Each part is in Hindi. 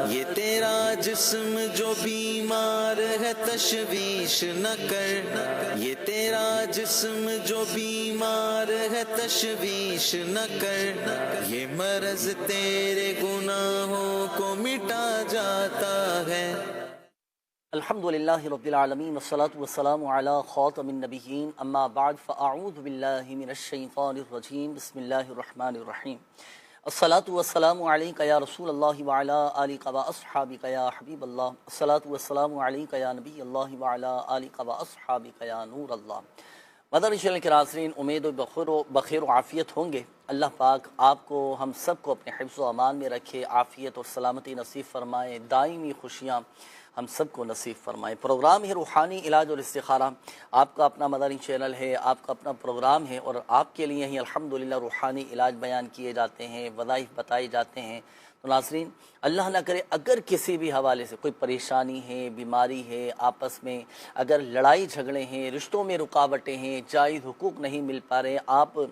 ये तेरा जिस्म जो बीमार है तशवीश न कर, ये तेरा जिस्म जो बीमार है तशवीश न कर, ये मर्ज तेरे गुनाहों को मिटा जाता है। अल्हम्दुलिल्लाहि रब्बिल आलमीन वस्सलातु वस्सलामु अला खातमिन नबिय्यीन अम्मा बाद फ़अऊज़ु बिल्लाहि मिनश शैतानिर रजीम बिस्मिल्लाहिर रहमानिर रहीम अस्सलातु वस्सलामु अलैका या रसूलल्लाहि व अला आलिका व अस्हाबिका या हबीबल्लाह अस्सलातु वस्सलामु अलैका या नबियल्लाहि व अला आलिका व अस्हाबिका या नूरल्लाह। मदनी चैनल के नाज़रीन, उम्मीद बखैर व आफ़ियत होंगे। अल्लाह पाक आपको हम सब को अपने हिफ्ज़ व अमान में रखे, आफ़ियत और सलामती नसीब फ़रमाए, दायमी खुशियाँ हम सब को नसीब फ़रमाए। प्रोग्राम है रूहानी इलाज और इस्तिखारा, आपका अपना मदनी चैनल है, आपका अपना प्रोग्राम है और आपके लिए ही अल्हम्दुलिल्लाह रूहानी इलाज बयान किए जाते हैं, वज़ाइफ बताए जाते हैं। तो नाज़रीन, अल्लाह ना करे अगर किसी भी हवाले से कोई परेशानी है, बीमारी है, आपस में अगर लड़ाई झगड़े हैं, रिश्तों में रुकावटें हैं, जायज़ हुकूक नहीं मिल पा रहे, आप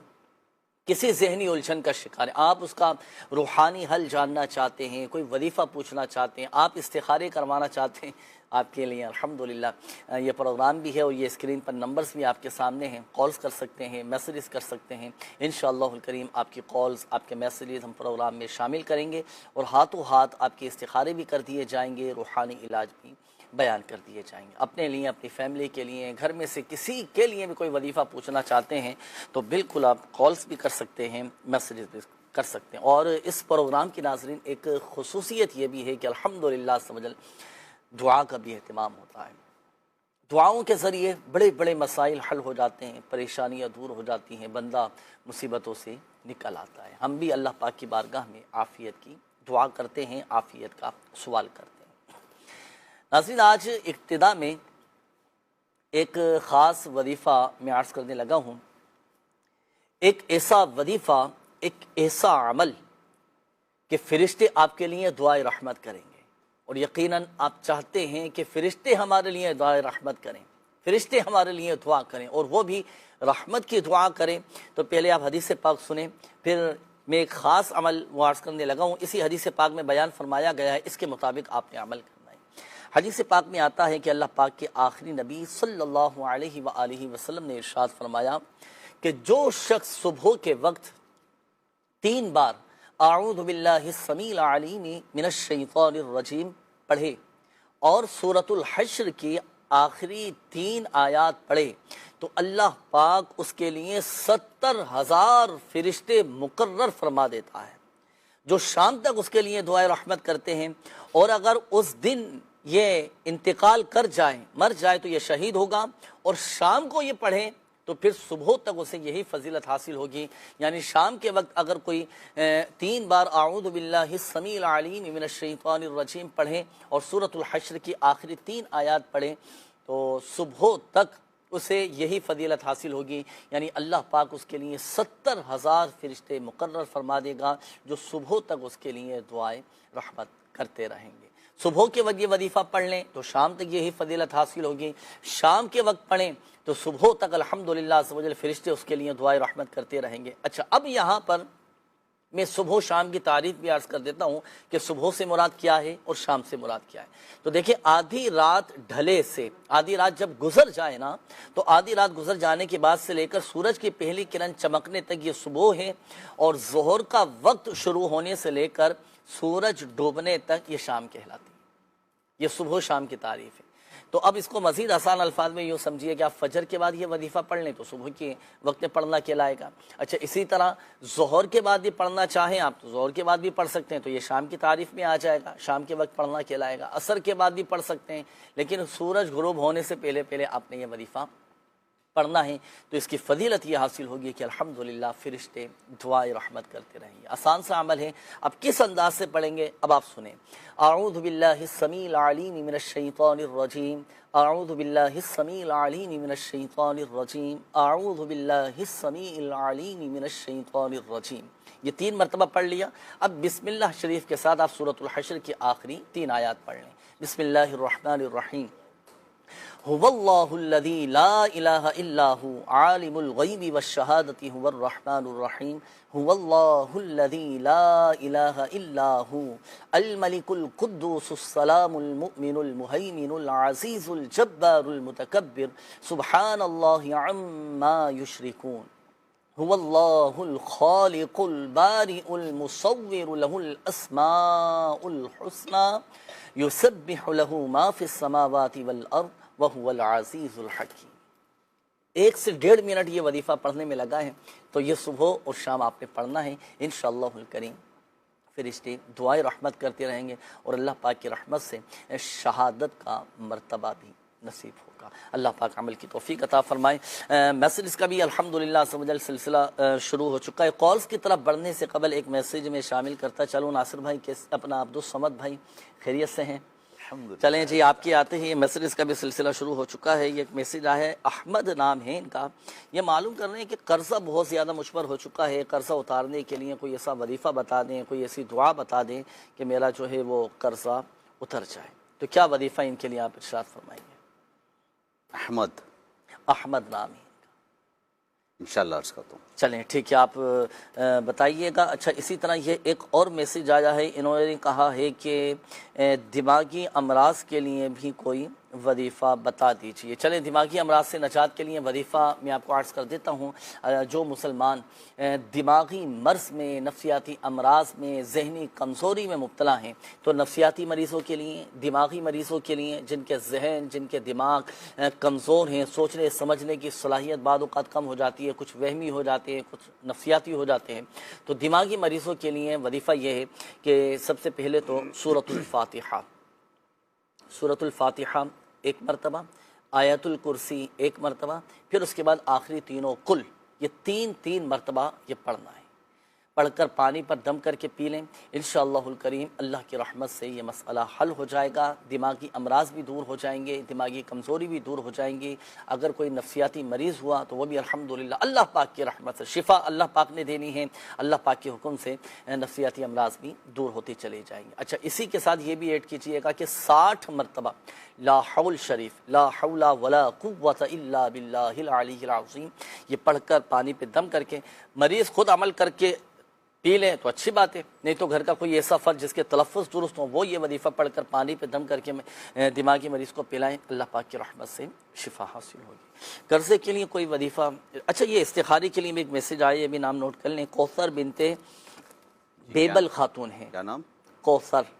किसी जहनी उलझन का शिकार है, आप उसका रूहानी हल जानना चाहते हैं, कोई वजीफ़ा पूछना चाहते हैं, आप इस्तिखारे करवाना चाहते हैं, आपके लिए अल्हम्दुलिल्लाह ये प्रोग्राम भी है और ये स्क्रीन पर नंबर्स भी आपके सामने हैं। कॉल्स कर सकते हैं, मैसेजेस कर सकते हैं। इंशाअल्लाहुल करीम आपकी कॉल्स, आपके मैसेजेस हम प्रोग्राम में शामिल करेंगे और हाथों हाथ आपके इस्तिखारे भी कर दिए जाएंगे, रूहानी इलाज भी बयान कर दिए जाएंगे। अपने लिए, अपनी फैमिली के लिए, घर में से किसी के लिए भी कोई वजीफ़ा पूछना चाहते हैं तो बिल्कुल आप कॉल्स भी कर सकते हैं, मैसेजेस भी कर सकते हैं। और इस प्रोग्राम की नाज़रीन एक खुसूसियत ये भी है कि अल्हम्दुलिल्लाह समझल दुआ का भी एहतमाम होता है। दुआओं के ज़रिए बड़े बड़े मसाइल हल हो जाते हैं, परेशानियाँ दूर हो जाती हैं, बंदा मुसीबतों से निकल आता है। हम भी अल्लाह पाक की बारगाह में आफ़ियत की दुआ करते हैं, आफ़ियत का सवाल करते हैं। नाज़रीन, आज इब्तिदा में एक ख़ास वजीफ़ा मैं अर्ज़ करने लगा हूँ। एक ऐसा वजीफ़ा, एक ऐसा अमल कि फ़रिश्ते आपके लिए दुआए रहमत करेंगे और यकीनन आप चाहते हैं कि फ़रिश्ते हमारे लिए दुआए रहमत करें, फ़रिश्ते हमारे लिए दुआ करें और वो भी रहमत की दुआ करें। तो पहले आप हदीस पाक सुने, फिर मैं एक ख़ास अमल अर्ज़ करने लगा हूँ। इसी हदीस पाक में बयान फरमाया गया है, इसके मुताबिक आपने अमल करना है। हदीस पाक में आता है कि अल्लाह पाक के आखिरी नबी सल्लल्लाहु अलैहि व आलिहि वसल्लम ने इरशाद फरमाया कि जो शख्स सुबह के वक्त 3 बार आऊज़ु बिल्लाहि समील अलीम मिनश शैतानिर रजीम पढ़े और सूरतुल हश्र की आखिरी 3 आयात पढ़े तो अल्लाह पाक उसके लिए 70,000 फरिश्ते मुकर्रर फरमा देता है, जो शाम तक उसके लिए दुआए रहमत करते हैं। और अगर उस दिन ये इंतकाल कर जाए, मर जाए, तो ये शहीद होगा और शाम को ये पढ़े तो फिर सुबह तक उसे यही फजीलत हासिल होगी। यानी शाम के वक्त अगर कोई 3 बार आऊज़ु बिल्लाहि समील अलीम मिनश शैतानिर रजीम पढ़े और सूरतुल हश्र की आखिरी 3 आयात पढ़े तो सुबह तक उसे यही फजीलत हासिल होगी। यानी अल्लाह पाक उसके लिए 70,000 फरिश्ते मुकर्रर फरमा देगा, जो सुबह तक उसके लिए दुआए रहमत करते रहेंगे। सुबह के वक्त ये वजीफ़ा पढ़ लें तो शाम तक यही फजीलत हासिल होगी, शाम के वक्त पढ़ें तो सुबह तक अल्हम्दुलिल्लाह अज़्ज़ फ़रिश्ते उसके लिए दुआए रहमत करते रहेंगे। अच्छा, अब यहाँ पर मैं सुबह शाम की तारीफ़ भी अर्ज़ कर देता हूँ कि सुबह से मुराद क्या है और शाम से मुराद क्या है। तो देखिए, आधी रात ढले से, आधी रात जब गुजर जाए ना, तो आधी रात गुजर जाने के बाद से लेकर सूरज की पहली किरण चमकने तक ये सुबह है और ज़ोहर का वक्त शुरू होने से लेकर सूरज डूबने तक ये शाम कहलाती है। ये सुबह शाम की तारीफ़ है। तो अब इसको मज़ीद आसान अल्फाज में यूँ समझिए कि आप फजर के बाद ये वजीफ़ा पढ़ लें तो सुबह के वक्त में पढ़ना कहलाएगा। अच्छा, इसी तरह ज़ोहर के बाद भी पढ़ना चाहें आप तो ज़ोहर के बाद भी पढ़ सकते हैं, तो ये शाम की तारीफ़ में आ जाएगा, शाम के वक्त पढ़ना कहलाएगा। असर के बाद भी पढ़ सकते हैं, लेकिन सूरज गुरूब होने से पहले पहले आपने ये वजीफ़ा पढ़ना है तो इसकी फ़जीलत ये हासिल होगी कि अल्हम्दुलिल्लाह फ़रिश्ते दुआए रहमत करते रहेंगे। आसान सा अमल है। अब किस अंदाज से पढ़ेंगे, अब आप सुने। आऊज़ु बिल्लाहि समील अलीम मिनश शैतानिर रजीम, आऊज़ु बिल्लाहि समील अलीम मिनश शैतानिर रजीम, आऊज़ु बिल्लाहि समील अलीम मिनश शैतानिर रजीम। ये 3 मरतबा पढ़ लिया। अब बिस्मिल्लाह शरीफ के साथ आप सूरतुल हश्र की आखिरी 3 आयात पढ़ लें। बिस्मिल्लाहिर रहमानिर रहीम, हुवल्लाहुल्लज़ी ला इलाहा इल्ला हु आलिमुल गैबि वश्शहादति हुवर रहमानुर रहीम हुवल्लाहुल्लज़ी ला इलाहा इल्ला हु अल मलिकुल कुद्दूसुस सलामुल मुमिनुल मुहैमिनुल अज़ीज़ुल जब्बारुल मुतकब्बिर सुब्हानल्लाहि अम्मा युश्रिकून हुवल्लाहुल खालिकुल बारिउल मुसव्विरु लहुल अस्माउल हुस्ना युसब्बिहु लहु मा फिस समावाति वल अर्द व हुवल अज़ीज़ुल हकीम। 1 से 1.5 मिनट ये वजीफ़ा पढ़ने में लगा है, तो ये सुबह और शाम आपने पढ़ना है इंशाअल्लाहुल करीम। फरिश्ते दुआए रहमत करते रहेंगे और अल्लाह पाक की रहमत से शहादत का मर्तबा भी नसीब होगा। अल्लाह पाक अमल की तौफीक अता फरमाए। मैसेज का भी अल्हम्दुलिल्लाह समझल सिलसिला शुरू हो चुका है। कॉल्स की तरफ बढ़ने से कबल एक मैसेज में शामिल करता चलूँ। नासिर भाई के अपना अब्दुल समद भाई खैरियत से हैं? चलें जी, आपके आते ही मैसेज का भी सिलसिला शुरू हो चुका है। ये एक मैसेज आया है, अहमद नाम है इनका। ये मालूम कर रहे हैं कि कर्ज़ा बहुत ज़्यादा मुझ पर हो चुका है, कर्ज़ा उतारने के लिए कोई ऐसा वजीफ़ा बता दें, कोई ऐसी दुआ बता दें कि मेरा जो है वो कर्ज़ा उतर जाए। तो क्या वजीफ़ा इनके लिए आप इरशाद फरमाएंगे? अहमद नाम है इंशाअल्लाह अर्ज़ करता हूँ। चलें ठीक है, आप बताइएगा। अच्छा, इसी तरह ये एक और मैसेज आया है, इन्होंने कहा है कि दिमागी अमराज के लिए भी कोई वजीफ़ा बता दीजिए। चलें, दिमागी अमराज से नजात के लिए वजीफ़ा मैं आपको अर्ज़ कर देता हूँ। जो मुसलमान दिमागी मर्ज़ में, नफ्सियाती अमराज में, जहनी कमज़ोरी में मुब्तला हैं, तो नफ्सियाती मरीज़ों के लिए, दिमागी मरीज़ों के लिए, जिनके जहन, जिनके दिमाग कमज़ोर हैं, सोचने समझने की सलाहियत बाद औक़ात कम हो जाती है, कुछ वहमी हो जाते हैं, कुछ नफ्सियाती हो जाते हैं, तो दिमागी मरीज़ों के लिए वजीफ़ा यह है कि सबसे पहले तो सूरतुल फ़ातिहा एक मरतबा, आयतुल कुर्सी एक मरतबा, फिर उसके बाद आखिरी तीनों कुल, ये तीन मरतबा ये पढ़ना है। पढ़कर पानी पर दम करके पी लें, इंशाअल्लाहुल करीम अल्लाह की रहमत से ये मसला हल हो जाएगा। दिमागी अमराज भी दूर हो जाएंगे, दिमागी कमज़ोरी भी दूर हो जाएंगी। अगर कोई नफ्सियाती मरीज़ हुआ तो वह भी अल्हम्दुलिल्लाह अल्लाह पाक की रहमत से शिफ़ा अल्लाह पाक ने देनी है, अल्लाह पाक के हुक्म से नफ्सियाती अमराज भी दूर होते चले जाएंगे। अच्छा, इसी के साथ ये भी ऐड कीजिएगा कि 60 मरतबा ला हौल शरीफ, ला हौला वला कुव्वत इल्ला बिल्लाहिल अलीय्यिल अज़ीम, ये पढ़कर पानी पे दम करके मरीज़ खुद अमल करके पी लें तो अच्छी बात है, नहीं तो घर का कोई ऐसा फ़र्द जिसके तलफ़्फ़ुज़ दुरुस्त हो, वो ये वजीफ़ा पढ़कर पानी पे दम करके दिमागी मरीज़ को पिलाएं, अल्लाह पाक की रहमत से शिफा हासिल होगी। कर्ज़े के लिए कोई वजीफ़ा। अच्छा, ये इस्तिखारे के लिए भी एक मैसेज आया, ये भी नाम नोट कर लें। कौसर बिनते बेबल खातून है। क्या नाम? कौसर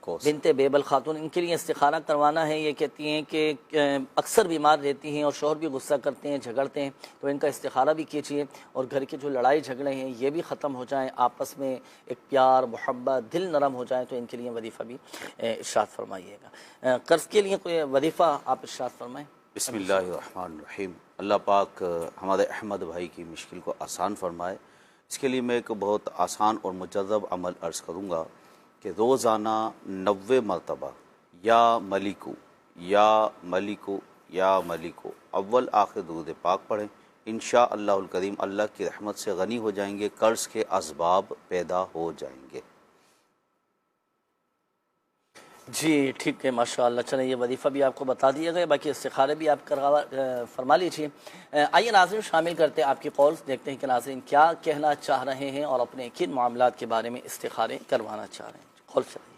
बिनते बेबल खातून। इनके लिए इस्तिखारा करवाना है। ये कहती हैं कि अक्सर बीमार रहती हैं और शौहर भी गुस्सा करते हैं, झगड़ते हैं, तो इनका इस्तिखारा भी कीजिए और घर के जो लड़ाई झगड़े हैं ये भी ख़त्म हो जाएं, आपस में एक प्यार मोहब्बत, दिल नरम हो जाए, तो इनके लिए वजीफ़ा भी इरशाद फरमाइएगा। कर्ज़ के लिए कोई वजीफ़ा आप इरशाद फरमाएँ। बिस्मिल्लाहिर्रहमानिर्रहीम। अल्लाह पाक हमारे अहमद भाई की मुश्किल को आसान फरमाए। इसके लिए मैं एक बहुत आसान और मुजज़्ज़ब अमल अर्ज़ करूँगा कि रोज़ाना 90 मरतबा या मलिकु या मलिकु या मलिकु अव्वल आखिर दुरूद पाक पढ़ें। इंशाअल्लाहुल करीम अल्लाह की रहमत से गनी हो जाएंगे, कर्ज़ के असबाब पैदा हो जाएंगे। जी ठीक है, माशाअल्लाह। चलें, ये वजीफ़ा भी आपको बता दिया गया, बाकी इस्तिखारे भी आप करवा फरमा लीजिए। आइए नाज़रीन, शामिल करते हैं आपकी कॉल्स, देखते हैं कि नाज़रीन क्या कहना चाह रहे हैं और अपने किन मामलात के बारे में इस्तिखारे करवाना चाह रहे हैं। कॉल चलिए।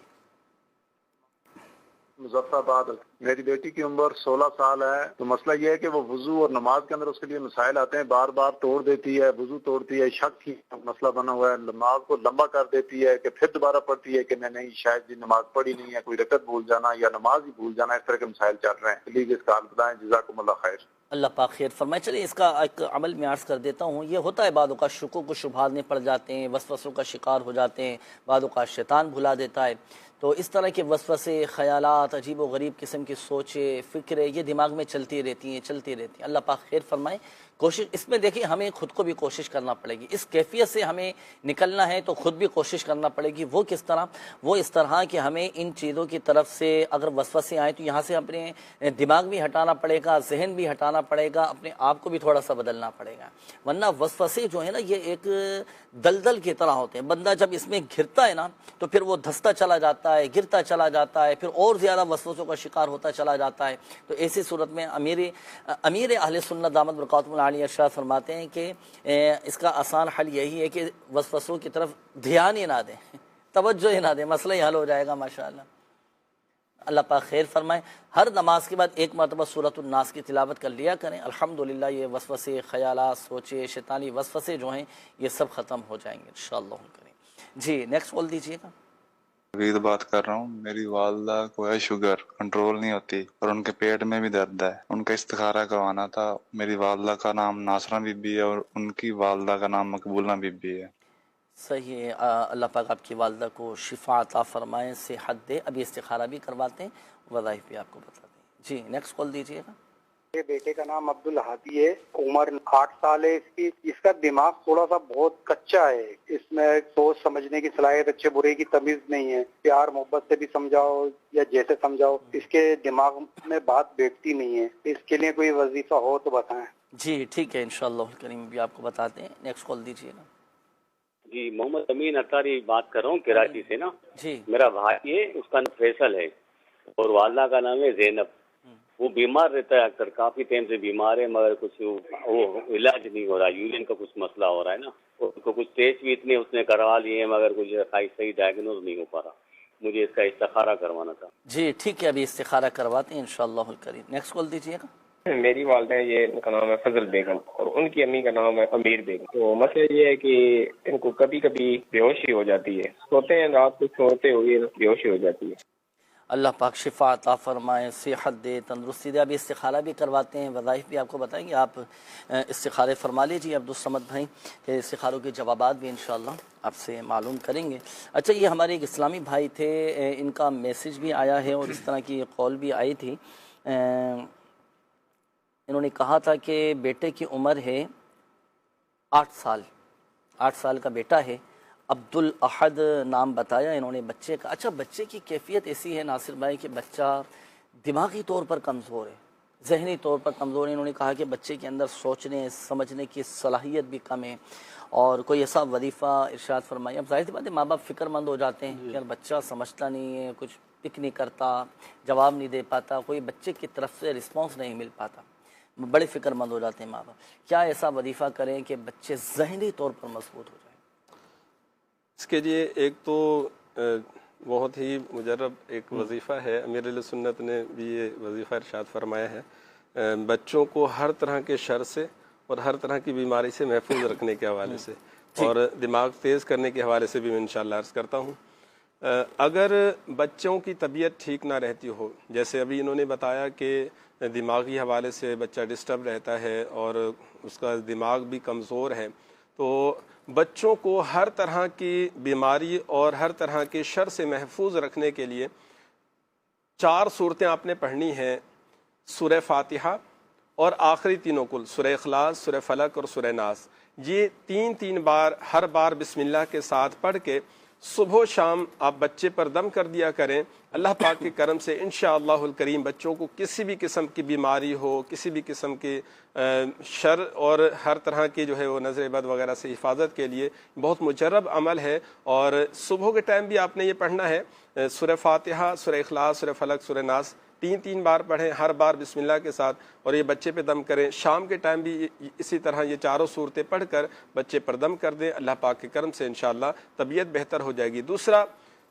मुजफ्फराबाद। मेरी बेटी की उम्र 16 साल है, तो मसला यह है कि वो वुजू और नमाज के अंदर उसके लिए मसाइल आते हैं, बार बार तोड़ देती है, वुजू तोड़ती है, शक की मसला बना हुआ है, नमाज को लंबा कर देती है कि फिर दोबारा पढ़ती है कि नहीं शायद जी नमाज पढ़ी नहीं है, कोई रकत भूल जाना या नमाज ही भूल जाना, इस तरह के मसाइल चल रहे हैं। प्लीज इसका हाल बताएं, जज़ाकुमुल्लाह खैर। अल्लाह पाक खैर फरमाए। चलिए, इसका एक अमल में अर्ज़ कर देता हूँ। ये होता है बादों का शुकों को शुभात में पड़ जाते हैं, वसवसों का शिकार हो जाते हैं, बादों का शैतान भुला देता है, तो इस तरह के वसवसे, ख़यालात, अजीब व गरीब किस्म की सोचें, फ़िक्रें ये दिमाग में चलती रहती हैं। अल्लाह पाक खैर फरमाए। कोशिश इसमें देखिए, हमें ख़ुद को भी कोशिश करना पड़ेगी, इस कैफियत से हमें निकलना है तो ख़ुद भी कोशिश करना पड़ेगी। वो किस तरह? वो इस तरह कि हमें इन चीज़ों की तरफ से अगर वसवसे आए तो यहाँ से अपने दिमाग भी हटाना पड़ेगा, जहन भी हटाना पड़ेगा, अपने आप को भी थोड़ा सा बदलना पड़ेगा। वरना वसवसे जो है ना, ये एक दलदल की तरह होते हैं। बंदा जब इसमें घिरता है ना तो फिर वो धंसता चला जाता जाता है, गिरता चला जाता है, फिर और ज़्यादा वसवसों का शिकार होता चला जाता है। तो ऐसी सूरत में अमीर अहले सुन्नत दामत बरकातुहुल आलिया इरशाद फरमाते हैं कि इसका आसान हल यही है कि वसवसों की तरफ ध्यान ही ना दें, तवज्जो ही ना दें, मसला ही हल हो जाएगा माशाअल्लाह। अल्लाह पाक खैर फरमाए। हर नमाज के बाद एक मरतबा सूरतुन नास की तिलावत कर लिया करें। अल्हम्दुलिल्लाह ये वसवसे, ख़यालात, सोचे, शैतानी वसवसे जो हैं ये सब ख़त्म हो जाएंगे इंशाअल्लाह करें। जी नेक्स्ट कॉल दीजिएगा। वीद बात कर रहा हूँ। मेरी वालदा को है शुगर, कंट्रोल नहीं होती और उनके पेट में भी दर्द है। उनका इस्तिखारा करवाना था। मेरी वालदा का नाम नासरा बीबी है और उनकी वालदा का नाम मकबूला बीबी है। सही है। अल्लाह पाक आपकी वालदा को शिफा अता फरमाए, सेहत दे। अभी इस्तिखारा भी करवाते हैं, वज़ाइफ भी आपको बता दें। जी नेक्स्ट कॉल दीजिएगा। ये बेटे का नाम अब्दुल हादी है, उम्र 8 साल है इसकी। इसका दिमाग थोड़ा सा बहुत कच्चा है, इसमें सोच समझने की सलाहियत, अच्छे बुरे की तमीज नहीं है। प्यार मोहब्बत से भी समझाओ या जैसे समझाओ इसके दिमाग में बात बैठती नहीं है। इसके लिए कोई वजीफा हो तो बताएं। जी ठीक है, इंशाअल्लाह करीम भी आपको बताते हैं। नेक्स्ट कॉल दीजिएगा। जी मोहम्मद अमीन अतारी बात कर रहा हूँ कराची से ना। जी मेरा भाई है, उसका नाम फैसल है और वालदा का नाम है जैनब। वो बीमार रहता है अक्सर, काफी टाइम से बीमार है, मगर कुछ वो इलाज नहीं हो रहा। यूरिन का कुछ मसला हो रहा है ना, उसको कुछ टेस्ट भी इतने उसने करवा लिए मगर कुछ सही डायग्नोज नहीं हो पा रहा। मुझे इसका इस्तिखारा करवाना था। जी ठीक है, अभी इस्तिखारा करवाते हैं इंशाअल्लाह करीम। नेक्स्ट कॉल दीजिएगा। मेरी वालदा है, ये उनका नाम है फजल बेगम और उनकी अम्मी का नाम है अमीर बेगम। तो मसला ये है कि इनको कभी कभी बेहोशी हो जाती है, सोते हैं रात को, सोते हुए बेहोशी हो जाती है। अल्लाह पाक शिफा अता फरमाए, सेहत दे, तंदुरुस्ती दे। अभी इस्तिखारा भी करवाते हैं, वज़ाइफ भी आपको बताएंगे। आप इस्तिखारे फरमा लीजिए अब्दुल समद भाई, इस्तिखारों के जवाबात भी इंशाअल्लाह आपसे मालूम करेंगे। अच्छा, ये हमारे एक इस्लामी भाई थे, इनका मैसेज भी आया है और इस तरह की कॉल भी आई थी। इन्होंने कहा था कि बेटे की उम्र है 8 साल, 8 साल का बेटा है। अब्दुल अहद नाम बताया इन्होंने बच्चे का। अच्छा, बच्चे की कैफियत ऐसी है नासिर भाई कि बच्चा दिमागी तौर पर कमज़ोर है, जहनी तौर पर कमज़ोर है। इन्होंने कहा कि बच्चे के अंदर सोचने समझने की सलाहियत भी कम है और कोई ऐसा वजीफ़ा इरशाद फरमाइए। अब जाहिर सी बात है माँ बाप फ़िक्रमंद हो जाते हैं कि यार बच्चा समझता नहीं है, कुछ पिक नहीं करता, जवाब नहीं दे पाता, कोई बच्चे की तरफ से रिस्पॉन्स नहीं मिल पाता, बड़े फ़िक्रमंद हो जाते हैं माँ बाप। क्या ऐसा वजीफ़ा करें कि बच्चे ज़हनी तौर पर मजबूत हो जाए? इसके लिए एक तो बहुत ही मुजरब एक वजीफ़ा है, अमीर सुन्नत ने भी ये वजीफ़ा इरशाद फरमाया है। बच्चों को हर तरह के शर से और हर तरह की बीमारी से महफूज रखने के हवाले से और दिमाग तेज़ करने के हवाले से भी मैं इंशाअल्लाह अर्ज़ करता हूँ। अगर बच्चों की तबीयत ठीक ना रहती हो, जैसे अभी इन्होंने बताया कि दिमागी हवाले से बच्चा डिस्टर्ब रहता है और उसका दिमाग भी कमज़ोर है, तो बच्चों को हर तरह की बीमारी और हर तरह के शर से महफूज रखने के लिए 4 सूरतें आपने पढ़नी हैं। सूरह फातिहा और आखिरी तीनों कुल, सूरह इखलास, सूरह फलक और सूरह नास। ये 3-3 बार हर बार बिस्मिल्लाह के साथ पढ़ के सुबह शाम आप बच्चे पर दम कर दिया करें। अल्लाह पाक के करम से इंशाअल्लाहुल करीम बच्चों को किसी भी किस्म की बीमारी हो, किसी भी किस्म के शर और हर तरह की जो है वो नज़र बद वगैरह से हिफाजत के लिए बहुत मुजर्रब अमल है। और सुबह के टाइम भी आपने ये पढ़ना है, सूरह फातिहा, सूरह इखलास, सूरह फलक, सूरह नास 3-3 बार पढ़ें हर बार बिस्मिल्लाह के साथ और ये बच्चे पे दम करें। शाम के टाइम भी इसी तरह ये 4 सूरतें पढ़कर बच्चे पर दम कर दें। अल्लाह पाक के करम से इंशाअल्लाह तबीयत बेहतर हो जाएगी। दूसरा,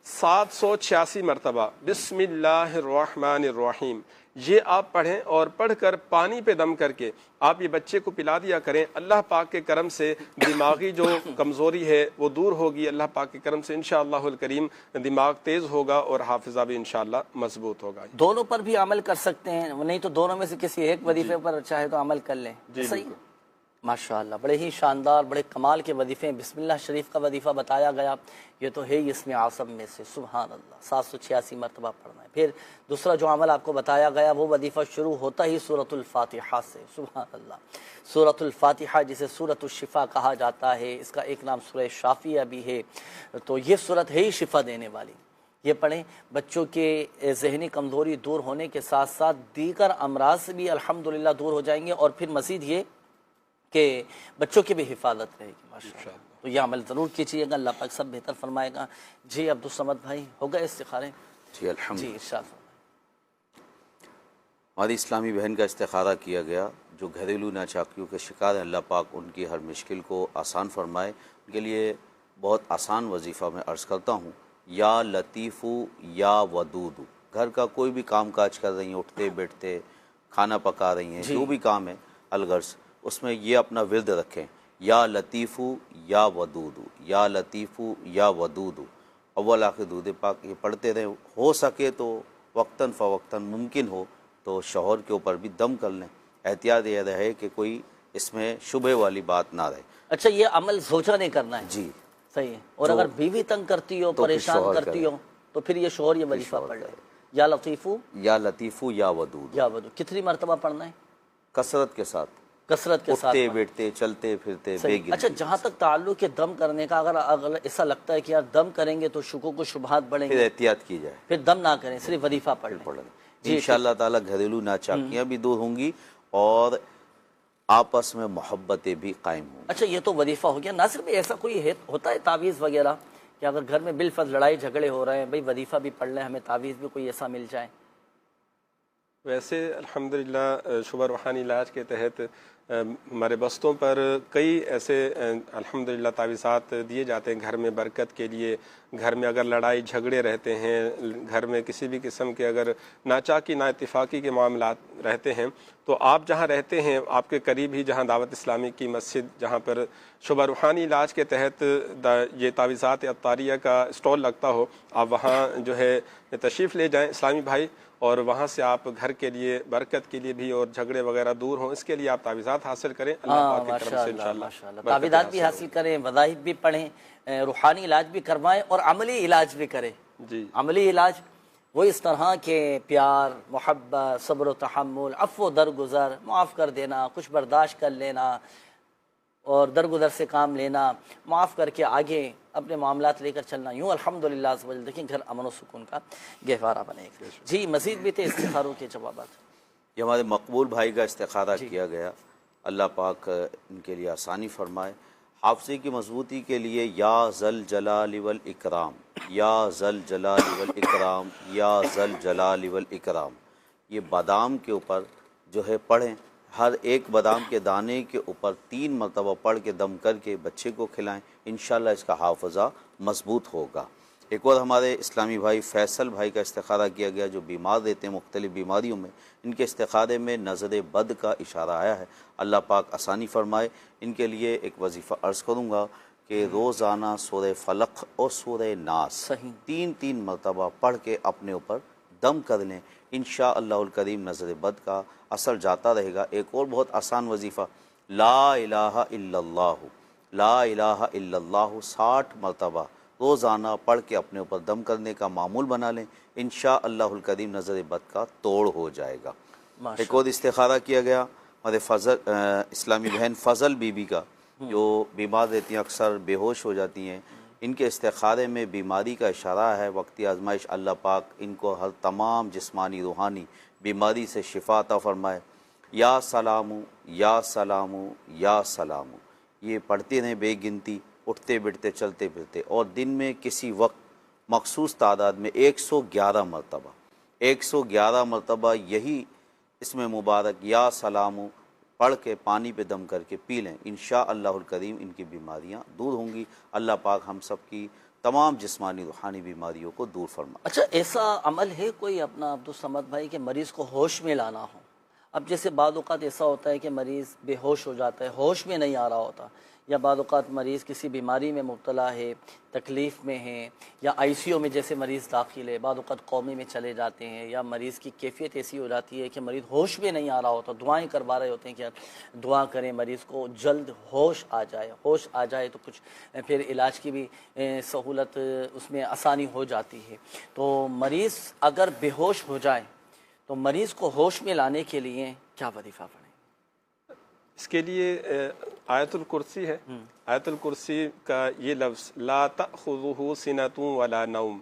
786 मरतबा बिस्मिल्लाहिर्रहमानिर्रहीम ये आप पढ़ें और पढ़कर पानी पे दम करके आप ये बच्चे को पिला दिया करें। अल्लाह पाक के करम से दिमागी जो कमज़ोरी है वो दूर होगी। अल्लाह पाक के करम से इंशाअल्लाहुल करीम दिमाग तेज़ होगा और हाफिज़ा भी इंशाअल्लाह मजबूत होगा। दोनों पर भी अमल कर सकते हैं, नहीं तो दोनों में से किसी एक वजीफे पर चाहे तो अमल कर लें। सही है, माशाअल्लाह, बड़े ही शानदार, बड़े कमाल के वजीफ़े। बिस्मिल्लाह शरीफ का वजीफ़ा बताया गया, ये तो है ही इसमें आसम में से। सुभान अल्लाह, 786 मरतबा पढ़ना है। फिर दूसरा जो अमल आपको बताया गया वो वजीफ़ा शुरू होता ही सूरतुल फातिहा से। सुभान अल्लाह, सूरतुल फातिहा जिसे सूरतुल शिफा कहा जाता है, इसका एक नाम सूरह शाफिया भी है। तो ये सूरत है ही शिफा देने वाली। ये पढ़ें, बच्चों के जहनी कमज़ोरी दूर होने के साथ साथ दीगर अमराज से भी अल्हम्दुलिल्लाह दूर हो जाएंगे। और फिर मज़ीद ये कि बच्चों की भी हिफाजत रहेगी माशाअल्लाह। तो यह अमल ज़रूर कीजिएगा, अल्लाह पाक सब बेहतर फरमाएगा। जी अब्दुल समद भाई हो गए इस्तिखारे? जी अल्हम्दुलिल्लाह। जी इरशाद फरमाएं। हमारी इस्लामी बहन का इस्तिखारा किया गया जो घरेलू नाचाकियों के शिकार हैं, अल्लाह पाक उनकी हर मुश्किल को आसान फरमाए। उनके लिए बहुत आसान वजीफ़ा मैं अर्ज़ करता हूँ, या लतीफ़ू या वदूदू। घर का कोई भी काम काज कर रही हैं, उठते बैठते खाना पका रही हैं, जो भी काम है अलगर्ज, उसमें ये अपना विर्द रखें, या लतीफ़ू या वदूदू, या लतीफ़ू या वदूदू। अव्वल आखिर दूध पाक ये पढ़ते रहें। हो सके तो वक्तन फ़वक्तन, मुमकिन हो तो शौहर के ऊपर भी दम कर लें। एहतियात यह रहे कि कोई इसमें शुबे वाली बात ना रहे। अच्छा, ये अमल ज़ौजा ने करना है? जी सही है। और अगर बीवी तंग करती हो, परेशान करती हो, तो फिर ये शौहर ये वजीफा पढ़ ले, या लतीफ़ू या वदूद। या वदूद कितनी मरतबा पढ़ना है? कसरत के साथ, कसरत के साथ, उठते बैठते चलते फिरते बेगिनती। अच्छा, जहाँ तक ताल्लुक है दम करने का, अगर ऐसा लगता है कि यार दम करेंगे तो शुकों को शुबहात बढ़ेंगे, फिर एहतियात की जाए, फिर दम ना करें, सिर्फ वजीफा पढ़ लें। इंशाअल्लाह ताला घरेलू नाचाकियाँ भी दूर होंगी और आपस में मोहब्बतें भी कायम होंगी। अच्छा, ये तो वजीफा हो गया। ना सिर्फ ऐसा कोई है, होता है तावीज़ वगैरह कि अगर घर में बिलफर्ज लड़ाई झगड़े हो रहे हैं, भाई वजीफा भी पढ़ लें, हमें तावीज़ भी कोई ऐसा मिल जाए? वैसे अल्हम्दुलिल्लाह शुबा रूहानी इलाज के तहत हमारे बस्तों पर कई ऐसे अल्हम्दुलिल्लाह तावीज़ात दिए जाते हैं घर में बरकत के लिए। घर में अगर लड़ाई झगड़े रहते हैं, घर में किसी भी किस्म के अगर नाचाकी नाइत्तिफाकी के मामलात रहते हैं, तो आप जहाँ रहते हैं आपके करीब ही जहाँ दावत इस्लामी की मस्जिद, जहाँ पर शुबा रूहानी इलाज के तहत ये तावीज़ात अत्तारिया का स्टॉल लगता हो, आप वहाँ जो है तशरीफ़ ले जाएँ इस्लामी भाई, और वहाँ से आप घर के लिए बरकत के लिए भी और झगड़े वगैरह दूर हों, इसके लिए आप तावीज़ात हासिल करें। अल्लाह पाक की तरफ से इंशाअल्लाह तावीज़ात भी हासिल करें, वज़ाइफ भी पढ़ें, रूहानी इलाज भी करवाएं और अमली इलाज भी करें। जी, अमली इलाज वो इस तरह के प्यार, मोहब्बत, सब्र, तहम्मुल, अफ़्व दरगुज़र, माफ़ कर देना, कुछ बर्दाश्त कर लेना और दरगुज़र से काम लेना, माफ़ करके आगे अपने मामलात लेकर चलना, यूँ अल्हम्दुलिल्लाह से देखिए घर अमन व सुकून का गहवारा बनेगा। जी मज़ीद भी थे इस्तिखारों के जवाबात। ये हमारे मकबूल भाई का इस्तिखारा किया गया, अल्लाह पाक इनके लिए आसानी फरमाए। हाफ़ज़े की मजबूती के लिए या ज़ल जलाल वल इकराम, या ज़ल जलाल वल इकराम, या ज़ल जलाल वल इकराम, ये बादाम के ऊपर जो है पढ़ें। हर एक बादाम के दाने के ऊपर 3 मरतबा पढ़ के दम करके बच्चे को खिलाएं, इंशाअल्लाह इसका हाफ़ज़ा मजबूत होगा। एक और हमारे इस्लामी भाई फैसल भाई का इस्तिखारा किया गया जो बीमार रहते हैं मुख्तलिफ़ बीमारियों में। इनके इस्तिखारे में नज़र बद का इशारा आया है, अल्लाह पाक आसानी फरमाए। इनके लिए एक वजीफ़ा अर्ज़ करूँगा कि रोज़ाना सूरह फ़लक़ और सूरह नास 3-3 मरतबा पढ़ के अपने ऊपर दम कर लें, इंशाअल्लाहुल करीम नज़र बद का असर जाता रहेगा। एक और बहुत आसान वजीफ़ा, ला इलाहा इल्लल्लाहु, ला इलाहा इल्लल्लाहु 60 मरतबा रोज़ाना पढ़ के अपने ऊपर दम करने का मामूल बना लें, इंशाअल्लाहुल करीम नज़र बद का तोड़ हो जाएगा। एक और इस्तिखारा किया गया हमारे इस्लामी बहन फ़ज़ल बीबी का, जो बीमार रहती हैं, अक्सर बेहोश हो जाती हैं। इनके इस्तिखारे में बीमारी का इशारा है, वक्ती आजमाइश, अल्लाह पाक इनको हर तमाम जिस्मानी रूहानी बीमारी से शिफा अता फ़रमाए। या सलामु या सलामु या सलामु, ये पढ़ते रहें बेगिनती, उठते बैठते चलते फिरते, और दिन में किसी वक्त मखसूस तादाद में 111 मरतबा 111 मरतबा यही इसमें मुबारक या सलामु पढ़ के पानी पे दम करके पी लें, इंशाअल्लाहुल करीम इनकी बीमारियां दूर होंगी। अल्लाह पाक हम सब की तमाम जिस्मानी रूहानी बीमारियों को दूर फरमाए। अच्छा, ऐसा अमल है कोई अपना अब्दुल समद भाई के मरीज़ को होश में लाना हो? अब जैसे बाद औक़ात ऐसा होता है कि मरीज़ बेहोश हो जाता है, होश में नहीं आ रहा होता, या बाद औक़ात मरीज़ किसी बीमारी में मुब्तला है, तकलीफ़ में है, या आईसीयू में जैसे मरीज़ दाखिल है, बाद औक़ात कौमे में चले जाते हैं, या मरीज़ की कैफियत ऐसी हो जाती है कि मरीज़ होश में नहीं आ रहा होता, दुआएं करवा रहे होते हैं कि दुआ करें मरीज़ को जल्द होश आ जाए। होश आ जाए तो कुछ फिर इलाज की भी सहूलत उसमें आसानी हो जाती है। तो मरीज़ अगर बेहोश हो जाए तो मरीज़ को होश में लाने के लिए क्या वजीफ़ा पढ़ें? इसके लिए आयतुल कुर्सी है। आयतुल कुर्सी का ये लफ्ज़ ला तख़ुज़ुहु सिनतुन वला नौम,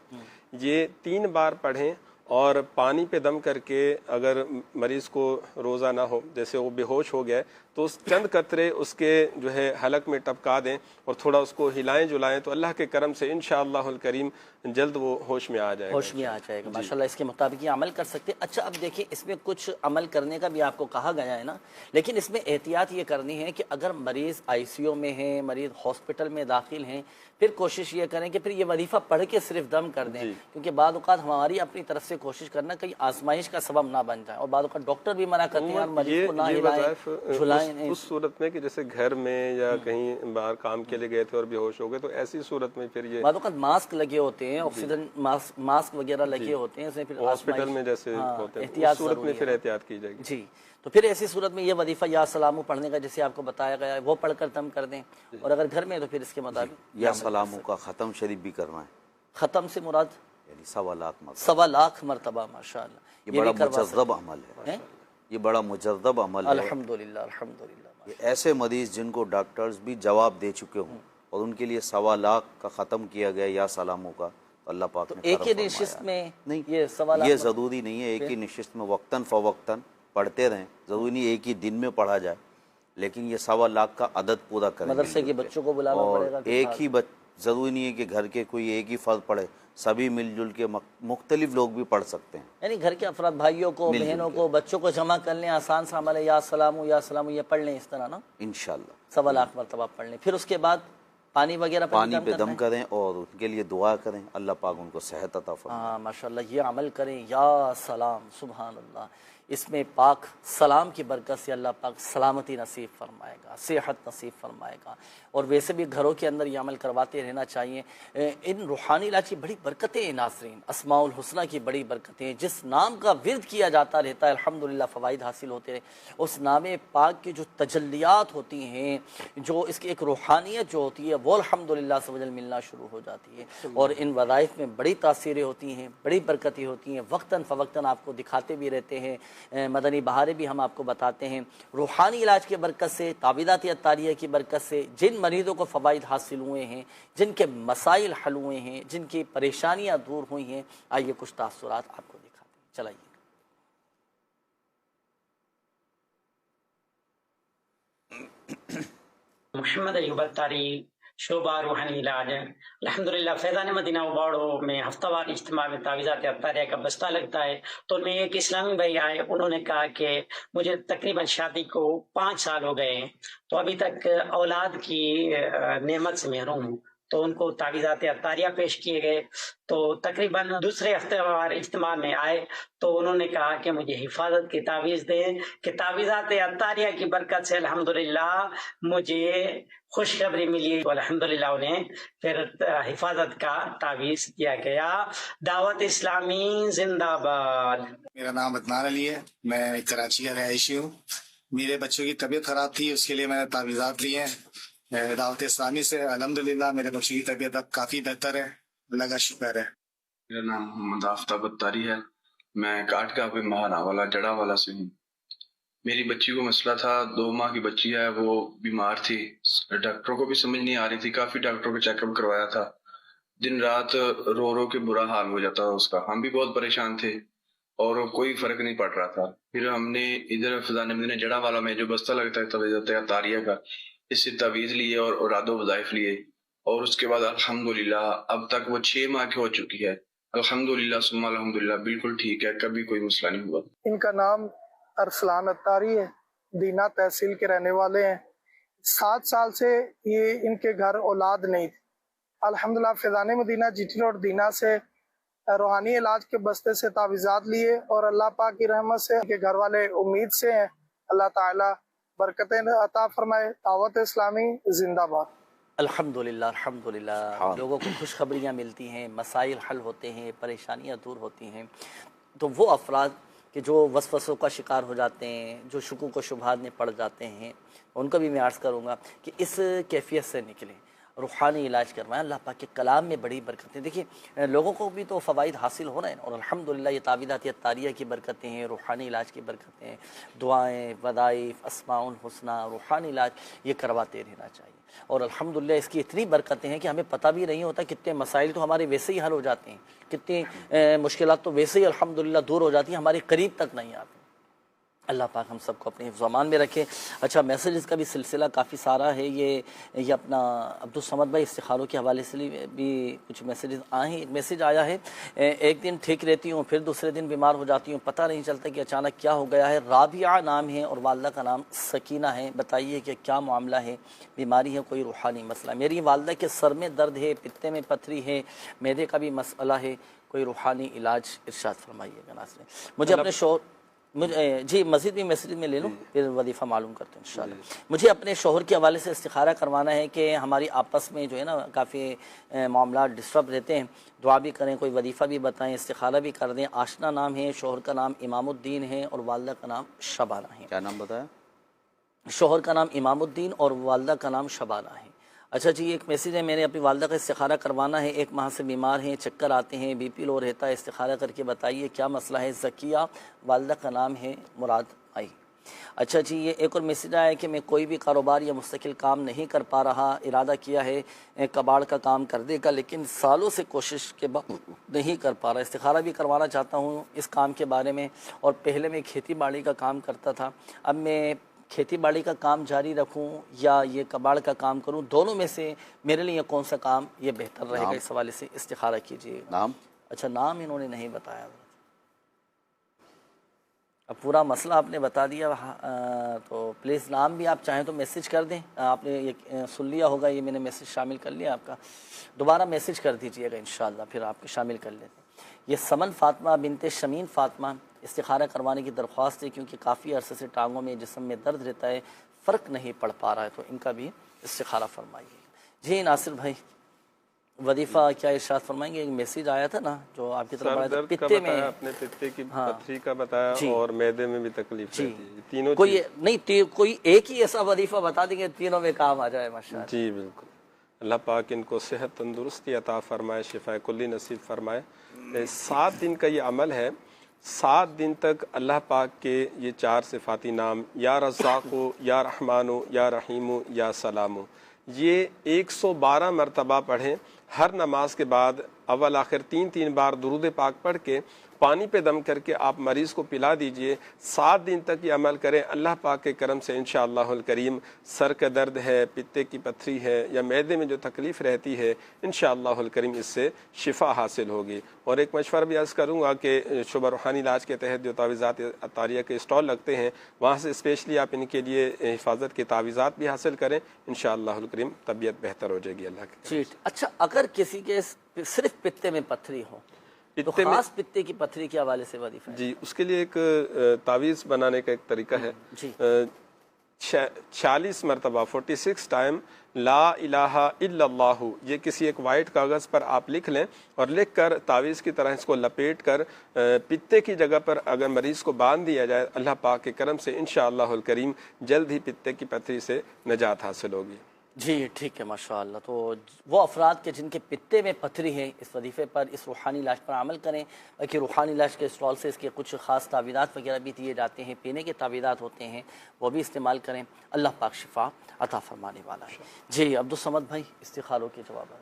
ये 3 बार पढ़ें और पानी पे दम करके अगर मरीज़ को रोज़ा ना हो, जैसे वो बेहोश हो गया है, तो उस चंद कतरे उसके जो है हलक में टपका दें और थोड़ा उसको हिलाएं जुलाएं, तो अल्लाह के करम से इंशाअल्लाहुल करीम जल्द वो होश में आ जाएगा। होश में आ जाएगा माशाल्लाह। इसके मुताबिक ये अमल कर सकते हैं। अच्छा, अब देखिए इसमें कुछ अमल करने का भी आपको कहा गया है ना, लेकिन इसमें एहतियात ये करनी है कि अगर मरीज़ आईसीयू में है, मरीज़ हॉस्पिटल में दाखिल हैं, फिर कोशिश ये करें कि फिर ये वजीफ़ा पढ़ के सिर्फ दम कर दें, क्योंकि बाद औक़ात हमारी अपनी तरफ से कोशिश करना कहीं आजमाइश का सबब ना बन जाए, और बाद औक़ात डॉक्टर भी मना करते हैं और मरीज़ को ना हिलाएं झुलाएं। उस सूरत में कि जैसे घर में या कहीं बाहर काम के लिए गए थे और बेहोश हो गए, तो ऐसी सूरत में फिर ये बाद औक़ात मास्क लगे होते हैं, ऑक्सीजन मास्क वगैरह लगे होते हैं, इसमें फिर हॉस्पिटल में जैसे होते हैं, उस सूरत में फिर एहतियात की जाएगी। जी, तो फिर ऐसी सूरत में ये वजीफ़ा या सलामू पढ़ने का जैसे आपको बताया गया है वो पढ़कर दम कर दें, और अगर घर में तो फिर इसके मुताबिक या सलामू का ख़त्म शरीफ भी करना है। ख़त्म से मुराद यानी 1.25 सवा लाख मरतबा माशाअल्लाह। ये बड़ा मुजज़्ज़ब अमल है, ये बड़ा मुजज़्ज़ब अमल है। अल्हम्दुलिल्लाह अल्हम्दुलिल्लाह। ये ऐसे मरीज़ जिनको डॉक्टर्स भी जवाब दे चुके हों और उनके लिए 1.25 लाख का ख़त्म किया गया या सलामू का, तो अल्लाह पाक ने एक ही निशिस्त में नहीं, ये 1.25 लाख ये ज़रूरी नहीं है एक ही निशिस्त में वक्तन फ़वक्तन पढ़ते रहें, ज़रूरी नहीं एक ही दिन में पढ़ा जाए, लेकिन ये 1.25 लाख का अदद पूरा करें। मदरसे के बच्चों को बुलाना पड़ेगा, एक ही ज़रूरी नहीं है कि घर के कोई एक ही फ़र्द पढ़े, सभी मिलजुल के मुख्तलिफ लोग भी पढ़ सकते हैं। यानी घर के अफराद भाइयों को, बहनों को, बच्चों को जमा कर लें, आसान सा अमल है, या सलामू ये पढ़ लें इस तरह ना, इंशाअल्लाह 1.25 लाख मरतबा पढ़ लें। फिर उसके बाद पानी वगैरह पानी पे दम करें और उनके लिए दुआ करें, अल्लाह पाक उनको सेहत अता फरमाए। हाँ माशाल्लाह, ये अमल करें। या सलाम, सुभान अल्लाह, इसमें पाक सलाम की बरकत से अल्लाह पाक सलामती नसीब फरमाएगा, सेहत नसीब फरमाएगा। और वैसे भी घरों के अंदर ये अमल करवाते रहना चाहिए। इन रूहानी इलाज की बड़ी बरकतें नाज़रीन, अस्माउल हुस्ना की बड़ी बरकतें, जिस नाम का विर्द किया जाता रहता है अल्हम्दुलिल्लाह फ़वाइद हासिल होते रहे, उस नाम पाक की जो तजल्लियात होती हैं, जो इसकी एक रूहानियत जो होती है, वो अल्हम्दुलिल्लाह से वजल मिलना शुरू हो जाती है। और इन वज़ाइफ में बड़ी तासीरें होती हैं, बड़ी बरकतें होती हैं, वक्तन फ़वक्तन आपको दिखाते भी रहते हैं, मदनी बहारें भी हम आपको बताते हैं। रूहानी इलाज की बरकत से, तावीज़ात अत्तारिया की बरकत से जिन मरीज़ों को फ़वाइद हासिल हुए हैं, जिनके मसाइल हल हुए हैं, जिनकी परेशानियाँ दूर हुई हैं, आइए कुछ तासुरात आपको दिखाते हैं। चलाइए। मोहम्मद अयूब अत्तारी, शोबा रूहानी इलाज। अल्हम्दुलिल्लाह फैज़ान मदीना उबाड़ो में हफ्तावार इज्तिमा में तावीज़ात अत्तारिया का बस्ता लगता है। तो उनमें एक इस्लामी भाई आए, उन्होंने कहा कि मुझे तकरीबन शादी को 5 साल हो गए, तो अभी तक औलाद की नेमत से महरूम हूँ। तो उनको तावीज़ात अत्तारिया पेश किए गए। तो तकरीबन दूसरे हफ्तेवार इज्तिमा में आए तो उन्होंने कहा कि मुझे हिफाजत की तावीज़ दें, कि तावीज़ात अत्तारिया की बरकत से अल्हम्दुलिल्लाह मुझे खुशखबरी मिली। तो अल्हम्दुलिल्लाह उन्हें फिर हिफाजत का तावीज़ दिया गया। दावत इस्लामी जिंदाबाद। मेरा नाम अदनान अली है, मैं कराची का रहायशी हूँ। मेरे बच्चों की तबीयत खराब थी, उसके लिए मैंने तावीज़ात लिए हैं दावत इस्लामी से। अल्हम्दुलिल्लाह मेरे बच्चों की तबीयत अब काफी बेहतर है, अल्लाह का शुक्र है। मेरा नाम मोहम्मद आफ्ताब अत्तारी है, मैं काटका पे महानावाला जड़ा वाला से हूँ। मेरी बच्ची को मसला था, 2 माह की बच्ची है, वो बीमार थी, डॉक्टरों को भी समझ नहीं आ रही थी, काफी डॉक्टरों को चेकअप करवाया था, दिन रात रो रो के बुरा हाल हो जाता था उसका। हम भी बहुत परेशान थे और कोई फर्क नहीं पड़ रहा था। फिर हमने इधर फैज़ान मदीना जड़ा वाला में जो बस्ता लगता है तावीज़ात अत्तारिया का, इससे तावीज़ लिए और रादो वज़ाइफ लिए, और उसके बाद अल्हम्दुलिल्लाह अब तक वो 6 माह की हो चुकी है। अल्हम्दुलिल्लाह सुम्मा अल्हम्दुलिल्लाह बिल्कुल ठीक है, कभी कोई मसला नहीं हुआ। इनका नाम अरसलान अत्तारी है, दीना तहसील के रहने वाले हैं। 7 साल से ये इनके घर औलाद नहीं थी। अल्हम्दुलिल्लाह फैज़ान मदीना जीटी रोड दीना से रूहानी इलाज के बस्ते से तावीज़ात लिए और अल्लाह पाक की रहमत से इनके घर वाले उम्मीद से हैं। अल्लाह ताला बरकतें अता फरमाए। दावत इस्लामी जिंदाबाद। अल्हम्दुलिल्लाह अल्हम्दुलिल्लाह, लोगों को खुशखबरियाँ मिलती हैं, मसाइल हल होते हैं, परेशानियाँ दूर होती हैं। तो वो अफराद कि जो वसवसों का शिकार हो जाते हैं, जो शुकूक व शुबहात में पड़ जाते हैं, उनको भी मैं अर्ज़ करूँगा कि इस कैफियत से निकलें। रूहानी इलाज करवाएं। अल्लाह पाक के कलाम में बड़ी बरकतें, देखिए लोगों को भी तो फ़वाइद हासिल हो रहे हैं और अल्हम्दुलिल्लाह ये तावीज़ात अत्तारिया की बरकतें हैं, रूहानी इलाज की बरकतें हैं, दुआएँ, वज़ाइफ़, अस्माउल हुस्ना, रूहानी इलाज ये करवाते रहना चाहिए। और अल्हम्दुलिल्लाह इसकी इतनी बरकतें हैं कि हमें पता भी नहीं होता, कितने मसाइल तो हमारे वैसे ही हल हो जाते हैं, कितनी मुश्किलात तो वैसे ही अल्हम्दुलिल्लाह दूर हो जाती हैं, हमारे करीब तक नहीं आती। अल्लाह पाक हम सबको अपने ज़मान में रखे। अच्छा, मैसेजेस का भी सिलसिला काफ़ी सारा है। ये अपना अब्दुल समद भाई इस्तिखारों के हवाले से भी कुछ मैसेजेस आए हैं। एक मैसेज आया है, एक दिन ठीक रहती हूँ फिर दूसरे दिन बीमार हो जाती हूँ, पता नहीं चलता कि अचानक क्या हो गया है। राबिया नाम है और वालदा का नाम सकीना है, बताइए कि क्या मामला है, बीमारी है, कोई रूहानी मसला। मेरी वालदा के सर में दर्द है, पित्ते में पथरी है, मैदे का भी मसला है, कोई रूहानी इलाज इरशाद फरमाइएगा नाज़रीन। मुझे अपने शोहर जी मज़ीद भी मैसेज में ले लूँ फिर वजीफ़ा मालूम करते हैं इंशाल्लाह। मुझे अपने शोहर के हवाले से इस्तिखारा करवाना है कि हमारी आपस में जो है ना काफ़ी मामला डिस्टर्ब रहते हैं, दुआ भी करें, कोई वजीफ़ा भी बताएं, इस्तिखारा भी कर दें। आशना नाम है, शोहर का नाम इमामुद्दीन है और वालदा का नाम शबाना है। क्या नाम बताया? शोहर का नाम इमामुद्दीन और वालदा का नाम शबाना है। अच्छा जी, एक मैसेज है, मैंने अपनी वालदा का इस्तिखारा करवाना है, 1 माह से बीमार हैं, चक्कर आते हैं, बीपी लो रहता है, इस्तिखारा करके बताइए क्या मसला है। ज़किया, वालदा का नाम है मुराद आई। अच्छा जी, ये एक और मैसेज आया है कि मैं कोई भी कारोबार या मुस्तकिल काम नहीं कर पा रहा, इरादा किया है कबाड़ का काम कर देगा लेकिन सालों से कोशिश के बाद नहीं कर पा रहा। इस्तिखारा भी करवाना चाहता हूँ इस काम के बारे में, और पहले मैं खेती बाड़ी का काम करता था, अब मैं खेती बाड़ी का काम जारी रखूं या ये कबाड़ का काम करूं, दोनों में से मेरे लिए कौन सा काम ये बेहतर रहेगा, इस हवाले से इस्तिखारा कीजिए। नाम? अच्छा, नाम इन्होंने नहीं बताया। अब पूरा मसला आपने बता दिया, तो प्लीज़ नाम भी आप चाहें तो मैसेज कर दें। आपने ये सुन लिया होगा, ये मैंने मैसेज शामिल कर लिया आपका, दोबारा मैसेज कर दीजिएगा इंशाअल्लाह, फिर आपके शामिल कर लेते हैं। ये समन फ़ातिमा बिनते शमीन फ़ातिमा, इस्तिखारा करवाने की दरख्वास्त है क्योंकि काफ़ी अरसे से टांगों में, जिस्म में दर्द रहता है, फ़र्क नहीं पड़ पा रहा है, तो इनका भी इस्तिखारा फरमाइए। जी नासिर भाई, वजीफ़ा क्या इरशाद फरमाएंगे? एक मैसेज आया था ना जो आपकी तरफ आया था, पित्ते में अपने पित्ते की पथरी का बताया और मैदे में भी तकलीफ रहती है, तीनों कोई नहीं, कोई एक ही ऐसा वजीफ़ा बता देंगे तीनों में काम आ जाए माशाअल्लाह। जी बिल्कुल, अल्लाह पाक इनको सेहत तंदुरुस्ती अता फरमाए, शिफा कुल्ली नसीब फरमाए। 7 दिन का ये अमल है, 7 दिन तक अल्लाह पाक के ये 4 सिफाती नाम, या रज़्ज़ाक़ु, या रहमानु, या रहीमु, या सलामु, ये 112 मरतबा पढ़ें। हर नमाज के बाद अव्वल आखिर 3-3 बार दुरूद पाक पढ़ के पानी पे दम करके आप मरीज़ को पिला दीजिए। 7 दिन तक ये अमल करें, अल्लाह पाक के करम से इंशाअल्लाहुल करीम सर का दर्द है, पित्ते की पथरी है या मैदे में जो तकलीफ़ रहती है, इंशाअल्लाहुल करीम इससे शिफा हासिल होगी। और एक मशवरा भी अर्ज़ करूँगा कि शुबा रूहानी इलाज के तहत जो तावीज़ात अत्तारिया के स्टॉल लगते हैं, वहाँ से स्पेशली आप इनके लिए हिफाजत के तावीज़ात भी हासिल करें, इंशाअल्लाहुल करीम तबीयत बेहतर हो जाएगी अल्लाह की। अच्छा, अगर किसी के सिर्फ पित्ते में पथरी हो तो खास पित्ते की पथरी के हवाले से वजीफा है? जी, उसके लिए एक तावीज़ बनाने का एक तरीका है। 46 मरतबा 46 टाइम ला इलाहा इल्लल्लाहु, ये किसी एक वाइट कागज़ पर आप लिख लें और लिख कर तावीज़ की तरह इसको लपेट कर पित्ते की जगह पर अगर मरीज़ को बांध दिया जाए, अल्लाह पाक के करम से इंशाअल्लाहुल करीम जल्द ही पित्ते की पथरी से निजात हासिल होगी। जी ठीक है माशाअल्लाह। तो वो अफराद के जिनके पित्ते में पथरी है, इस वजीफ़े पर, इस रूहानी इलाज पर अमल करें। बाकी रूहानी इलाज के स्टॉल से इसके कुछ ख़ास तावीज़ात वगैरह भी दिए जाते हैं, पीने के तावीज़ात होते हैं, वो भी इस्तेमाल करें। अल्लाह पाक शिफा अता फरमाने वाला है। जी अब्दुल समद भाई, इस्तिखारों के जवाब।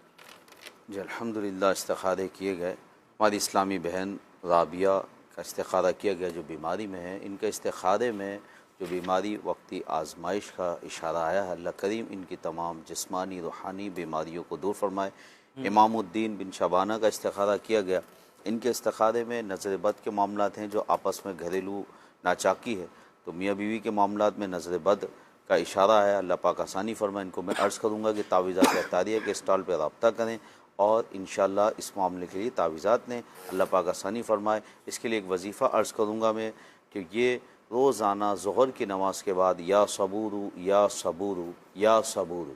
जी अल्हम्दुलिल्लाह, इस्तिखारे किए गए। हमारी इस्लामी बहन राबिया का इस्तिखारा किया गया जो बीमारी में है। इनके इस्तिखारे में जो बीमारी वक्ती आजमाइश का इशारा आया है, अल्लाह करीम इनकी तमाम जिस्मानी रूहानी बीमारियों को दूर फरमाए। इमामुद्दीन बिन शबाना का इस्तिखारा किया गया। इनके इस्तिखारे में नज़र बद के मामलात हैं जो आपस में घरेलू नाचाकी है, तो मियाँ बीवी के मामलात में नज़र बद का इशारा है। अल्लाह पाक आसानी फरमाए। इनको मैं अर्ज़ करूँगा कि तावीज़ात अत्तारिया के स्टॉल पर रब्ता करें और इंशाअल्लाह इस मामले के लिए तावीज़ात लें। अल्लाह पाक आसानी फरमाए। इसके लिए एक वजीफ़ा अर्ज़ करूँगा मैं कि ये रोज़ाना ज़ोहर की नमाज के बाद या सबूरु या सबूरु या सबूरु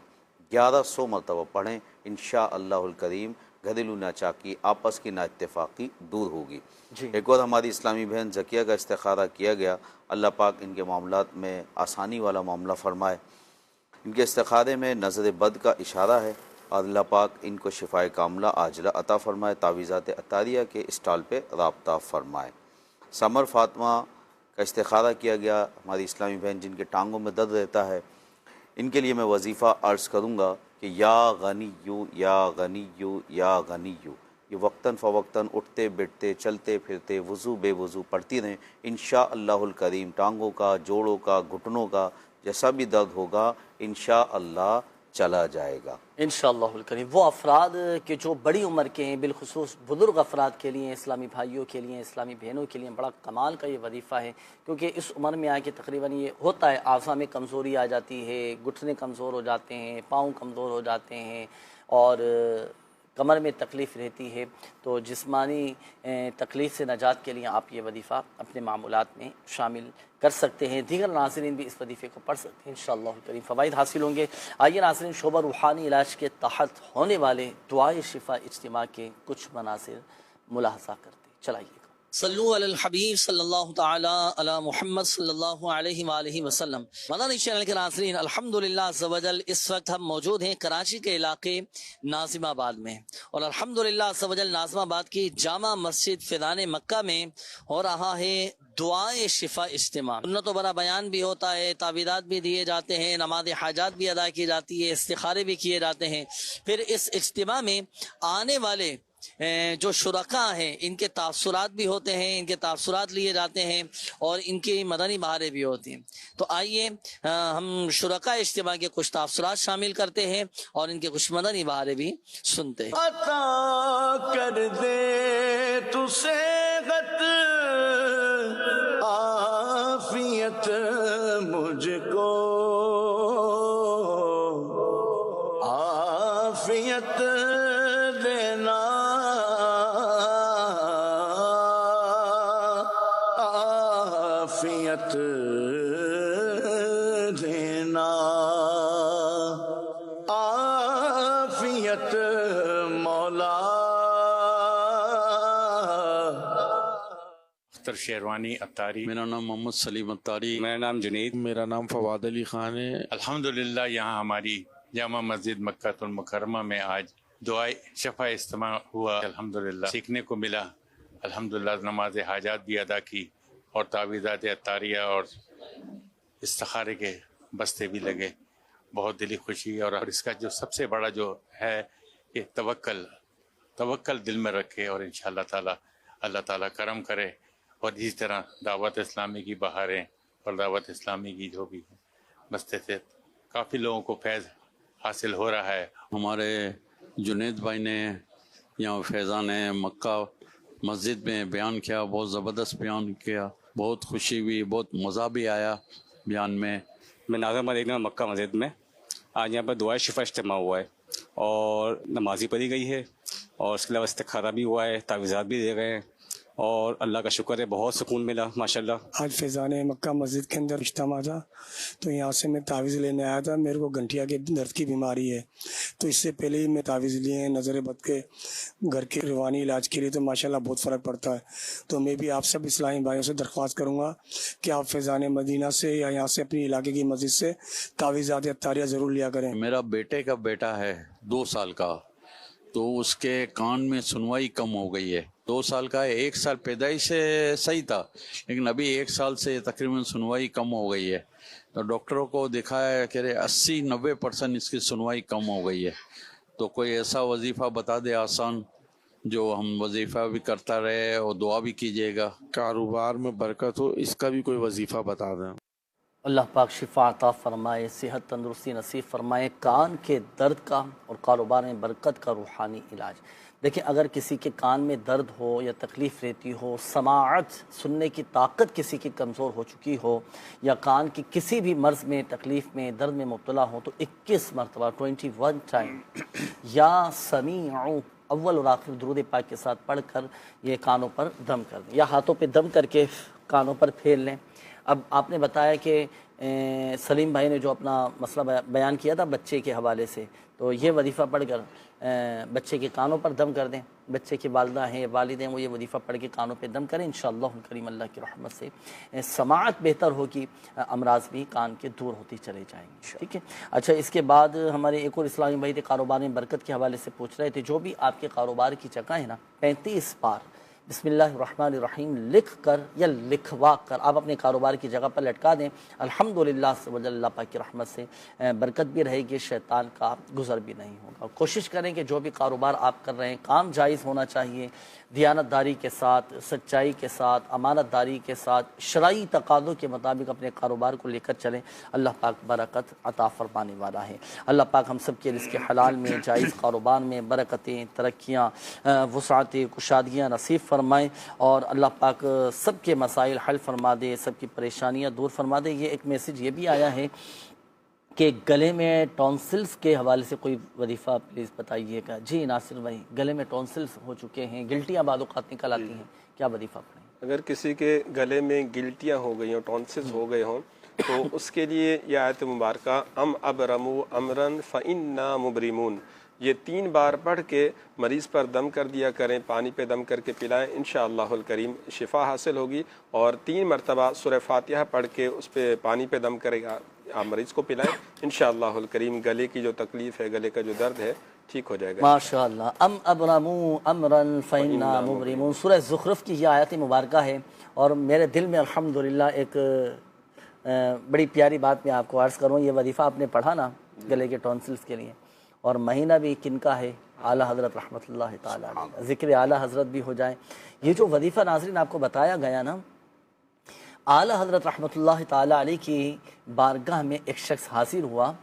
1100 मरतबा पढ़ें। इंशाअल्लाहुल करीम घरेलू नाचाकी, आपस की नाइत्तेफाकी दूर होगी। एक और हमारी इस्लामी बहन ज़किया का इस्तिखारा किया गया। अल्लाह पाक इनके मामलात में आसानी वाला मामला फ़रमाए। इनके इस्तिखारे में नज़र बद का इशारा है अल्लाह पाक इनको शिफाए कामला आजला अता फ़रमाए, तावीज़ात अतारिया के स्टॉल पे राब्ता फ़रमाए। समर फातिमा का इस्तिखारा किया गया, हमारी इस्लामी बहन जिनके टांगों में दर्द रहता है, इनके लिए मैं वजीफ़ा अर्ज़ करूँगा कि या गनिय्यु या गनिय्यु या गनिय्यु, ये वक्तन फ़वक्तन उठते बैठते चलते फिरते वज़ू बेवज़ू पढ़ती रहें। इंशाअल्लाहुल करीम टांगों का, जोड़ों का, घुटनों का जैसा भी दर्द होगा इंशाअल्लाह चला जाएगा इंशाअल्लाहुल करीम। वो अफराद के जो बड़ी उम्र के हैं, बिलखुसूस बुज़ुर्ग अफराद के लिए, इस्लामी भाइयों के लिए, इस्लामी बहनों के लिए बड़ा कमाल का ये वजीफ़ा है, क्योंकि इस उम्र में आके तकरीबन ये होता है, आज़ा में कमज़ोरी आ जाती है, घुटने कमज़ोर हो जाते हैं, पाँव कमज़ोर हो जाते हैं और कमर में तकलीफ़ रहती है। तो जिस्मानी तकलीफ़ से नजात के लिए आप ये वजीफ़ा अपने मामूलात में शामिल कर सकते हैं। दीगर नाज़रीन भी इस वजीफ़े को पढ़ सकते हैं, इंशाअल्लाह करीम फ़वाइद हासिल होंगे। आइए नाज़रीन, शोबा रूहानी इलाज के तहत होने वाले दुआए शिफा इज्तिमा के कुछ मनासिर मुलाहज़ा करते चलाइएगा। सल्लु अलल हबीब सल्लल्लाहु ताला अला मुहम्मद सल्लल्लाहु अलैहि वालैहि वसल्लम। मदनी चैनल के नाज़रीन, अल्हम्दुलिल्लाह अज़्ज़ व जल इस वक्त हम मौजूद हैं कराची के इलाके नाज़िमाबाद में, और अल्हम्दुलिल्लाह अज़्ज़ व जल नाज़िमाबाद की जामा मस्जिद फ़ैज़ान मक्का में हो रहा है दुआए शिफा इज्तिमा। सुन्नत बरा बयान भी होता है, तावीज़ात भी दिए जाते हैं, नमाज हाजात भी अदा की जाती है, इस्तिखारे भी किए जाते हैं। फिर इस इज्तिमा में आने वाले जो शुरका हैं इनके तासुरात भी होते हैं, इनके तासुरात लिए जाते हैं और इनकी मदनी बहारें भी होती हैं। तो आइए हम शुरका इज्तिमा के कुछ तासुरात शामिल करते हैं और इनके कुछ मदनी बहारें भी सुनते हैं। अता कर दे तुसे गत आफियत मुझको, आफियत देना, आफियत देना, आफियत मौला। अख्तर शेरवानी अत्तारी। मेरा नाम मोहम्मद सलीम अत्तारी। मेरा नाम जुनैद। मेरा नाम फवाद अली खान है। अल्हम्दुलिल्लाह यहाँ हमारी जामा मस्जिद मक्कातुल मुकर्रमा में आज दुआए शफा इज्तिमा हुआ। अल्हम्दुलिल्लाह सीखने को मिला। अल्हम्दुलिल्लाह नमाज हाजात भी अदा की और तावीज़ात अत्तारिया और इस्तिखारे के बस्ते भी लगे। बहुत दिली खुशी। और इसका जो सबसे बड़ा जो है कि तवक्कल दिल में रखे और इंशाअल्लाह ताला अल्लाह ताला करम करे। और इसी तरह दावत इस्लामी की बहारें और दावत इस्लामी की जो भी बस्ते से काफ़ी लोगों को फैज़ हासिल हो रहा है। हमारे जुनैद भाई ने यहाँ फैज़ान मक्का मस्जिद में बयान किया, बहुत ज़बरदस्त बयान किया, बहुत खुशी हुई, बहुत मज़ा भी आया बयान में। मैं नाज़िमाबाद एक मक्का मस्जिद में आज यहाँ पर दुआए शिफा इज्तिमा हुआ है और नमाज़ी पढ़ी गई है और इसके अलावा इस्तिखारा भी हुआ है, तावीज़ात भी दे गए हैं और अल्लाह का शुक्र है बहुत सुकून मिला माशाल्लाह। आज फैज़ान मक्का मस्जिद के अंदर इज्तिमा था तो यहाँ से मैं तावीज़ लेने आया था। मेरे को गंठिया के दर्द की बीमारी है तो इससे पहले ही मैं तावीज़ लिए नज़र बद के घर के रूहानी इलाज के लिए, तो माशाल्लाह बहुत फ़र्क पड़ता है। तो मैं भी आप सब इस्लामी भाइयों से दरख्वास्त करूँगा कि आप फैज़ान मदीना से या यहाँ से अपनी इलाके की मस्जिद से तावीज़ात अत्तारिया ज़रूर लिया करें। मेरा बेटे का बेटा है 2 साल का, तो उसके कान में सुनवाई कम हो गई है। 2 साल का है, 1 साल पैदाइश से सही था लेकिन अभी 1 साल से तकरीबन सुनवाई कम हो गई है। तो डॉक्टरों को दिखाया कह रहे 80-90% इसकी सुनवाई कम हो गई है। तो कोई ऐसा वजीफ़ा बता दे आसान जो हम वजीफ़ा भी करता रहे और दुआ भी कीजिएगा। कारोबार में बरकत हो, इसका भी कोई वजीफ़ा बता दें। अल्लाह पाक शिफा अता फ़रमाए, सेहत तंदुरुस्ती नसीब फ़रमाए, कान के दर्द का और कारोबार में बरकत का रूहानी इलाज। देखिए, अगर किसी के कान में दर्द हो या तकलीफ़ रहती हो, समाअत सुनने की ताकत किसी की कमज़ोर हो चुकी हो या कान की किसी भी मर्ज़ में तकलीफ़ में दर्द में मुब्तला हो, तो 21 मरतबा 21 टाइम या समीउ अव्वल और आखिर दुरूद पाक के साथ पढ़कर ये कानों पर दम कर दें या हाथों पे दम करके कानों पर फेर लें। अब आपने बताया कि सलीम भाई ने जो अपना मसला बयान किया था बच्चे के हवाले से, तो ये वजीफ़ा पढ़कर बच्चे के कानों पर दम कर दें। बच्चे की वालदा हैं, वालिद हैं, वो ये वजीफ़ा पढ़ के कानों पे दम करें, इंशाअल्लाह करीम अल्लाह की रहमत से समाअत बेहतर होगी, अमराज भी कान के दूर होती चले जाएंगे। ठीक है। अच्छा, इसके बाद हमारे एक और इस्लामी भाई थे, कारोबार में बरकत के हवाले से पूछ रहे थे, जो भी आपके कारोबार की जगह है ना, 35 बार बिस्मिल्लाहिर्रहमानिर्रहीम लिख कर या लिखवा कर आप अपने कारोबार की जगह पर लटका दें। अल्हम्दुलिल्लाह से अल्लाह पाक की रहमत से बरकत भी रहेगी, शैतान का गुज़र भी नहीं होगा। कोशिश करें कि जो भी कारोबार आप कर रहे हैं काम जायज़ होना चाहिए, दियानतदारी के साथ, सच्चाई के साथ, अमानतदारी के साथ, शरई तकाज़ों के मुताबिक अपने कारोबार को लेकर चलें। अल्लाह पाक बरकत अता फरमाने वाला है। अल्लाह पाक हम सब के रिज़्क़ हलाल में, जायज़ कारोबार में बरकतें, तरक्कियाँ, वुसअतें, कुशादियाँ नसीब फरमाएँ और अल्लाह पाक सब के मसाइल हल फरमा दे, सब की परेशानियाँ दूर फरमा दे। ये एक मैसेज ये भी आया है कि गले में टॉन्सिल्स के हवाले से कोई वजीफ़ा प्लीज़ बताइएगा। जी नासिर भाई, गले में टॉन्सिल्स हो चुके हैं, गिल्टियाँ बाद औक़ात निकल आती हैं, क्या वजीफ़ा पढ़ें? अगर किसी के गले में गिल्टियाँ हो गई हों, टॉन्सिल्स हो गए हों, तो उसके लिए यह आयत मुबारका अम अबरमू अमरन फ़इन्ना मुबरिमून, ये 3 बार पढ़ के मरीज़ पर दम कर दिया करें, पानी पे दम करके पिलाएं, इंशाअल्लाहुल करीम शिफा हासिल होगी। और 3 मरतबा सूरह फातिहा पढ़ के उस पर पानी पे दम करेगा, आप मरीज़ को पिलाएं, इंशाअल्लाहुल करीम गले की जो तकलीफ़ है, गले का जो दर्द है, ठीक हो जाएगा माशाअल्लाह। अम अबरमू अमरन फ़इन्ना मुबरिमून, सूरह ज़ुख़रुफ़ की यह आयत मुबारका है और मेरे दिल में अल्हम्दुलिल्लाह एक बड़ी प्यारी बात मैं आपको अर्ज़ करूँ। ये वजीफ़ा आपने पढ़ा ना गले के टॉन्सिल्स के लिए, और महीना भी किनका है? आला हज़रत रहमतुल्लाह ताला अलैह, ज़िक्र आला हज़रत भी हो जाए। ये जो वजीफ़ा नाज़रीन आपको बताया गया ना, आला हज़रत रहमतुल्लाह ताला अलैह की बारगाह में एक शख्स हाजिर हुआ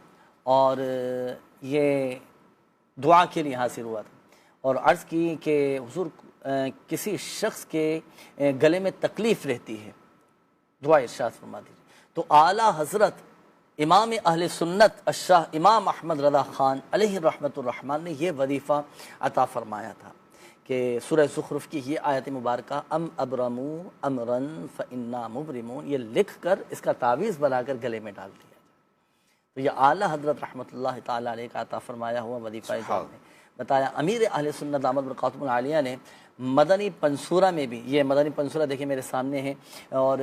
और ये दुआ के लिए हाजिर हुआ था और अर्ज़ की कि हुज़ूर किसी शख्स के गले में तकलीफ़ रहती है, दुआ इरशाद फरमा दीजिए। तो आला हज़रत इमाम अहले सुन्नत अशाह इमाम अहमद रज़ा ख़ान अलैहि रहमतुर रहमान ने यह वजीफ़ा अता फ़रमाया था कि सूरह ज़ुख़रुफ़ की ये आयत मुबारका अम अबरमू अमरन फ़इन्ना मुबरिमून, ये लिख कर इसका तावीज़ बनाकर गले में डाल दिया। तो ये आला हज़रत रहमतुल्लाह ताला अलैह का अता फ़रमाया हुआ वजीफ़ा ने बताया। अमीर अहले सुन्नत दामद बरकातुहुल आलिया ने मदनी पंसूरा में भी, ये मदनी पंसूरा देखिए मेरे सामने है और